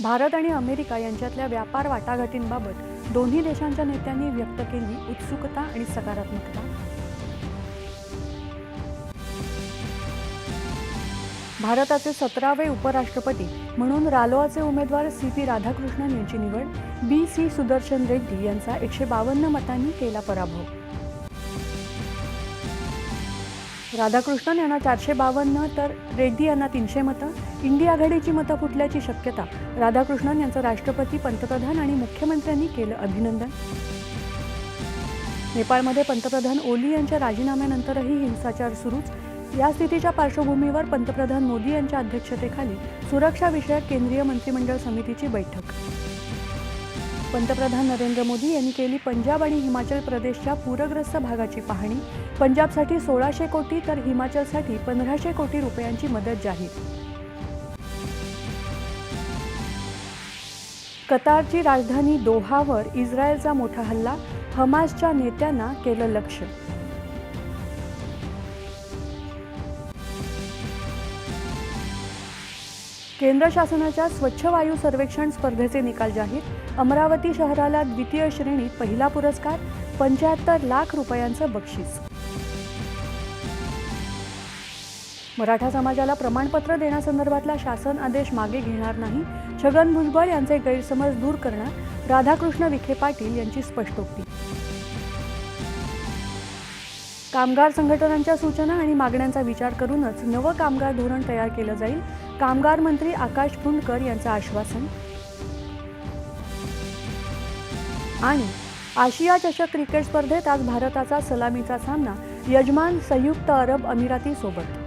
भारत आणि अमेरिका यांच्यातल्या व्यापार वाटाघाटींबाबत दोन्ही देशांच्या नेत्यांनी व्यक्त केली उत्सुकता आणि सकारात्मकता। भारताचे 17वे उपराष्ट्रपती म्हणून रालोआचे उमेदवार सी.पी. राधाकृष्णन यांची निवड, बी.सी. सुदर्शन रेड्डी यांचा 152 मतांनी केला पराभव। राधाकृष्णन यांना 452 तर रेड्डी यांना 300 मतं। इंडी आघाडीची मतं फुटल्याची शक्यता। राधाकृष्णन यांचं राष्ट्रपती, पंतप्रधान आणि मुख्यमंत्र्यांनी केलं अभिनंदन। नेपाळमध्ये पंतप्रधान ओली यांच्या राजीनाम्यानंतरही हिंसाचार सुरूच। या स्थितीच्या पार्श्वभूमीवर पंतप्रधान मोदी यांच्या अध्यक्षतेखाली सुरक्षा विषयक केंद्रीय मंत्रिमंडळ समितीची बैठक। पंतप्रधान नरेंद्र मोदी यांनी केली पंजाब आणि हिमाचल प्रदेशच्या पूरग्रस्त भागाची पाहणी। पंजाबसाठी 1600 कोटी तर हिमाचलसाठी 1500 कोटी रुपयांची मदत जाहीर। कतारची राजधानी दोहावर इस्रायलचा मोठा हल्ला, हमासच्या नेत्यांना केलं लक्ष्य। केंद्र शासनाच्या स्वच्छ वायू सर्वेक्षण स्पर्धेचे निकाल जाहीर। अमरावती शहराला द्वितीय श्रेणीत पहिला पुरस्कार, 75 लाख रुपयांचं बक्षीस। मराठा समाजाला प्रमाणपत्र देण्यासंदर्भातला शासन आदेश मागे घेणार नाही। छगन भुजबळ यांचे गैरसमज दूर करणार, राधाकृष्ण विखे पाटील यांची स्पष्टोक्ती। कामगार संघटनांच्या सूचना आणि मागण्यांचा विचार करूनच नवं कामगार धोरण तयार केलं जाईल, कामगार मंत्री आकाश फुंडकर यांचं आश्वासन। आणि आशिया चषक क्रिकेट स्पर्धेत आज भारताचा सलामीचा सामना यजमान संयुक्त अरब अमिरातीसोबत।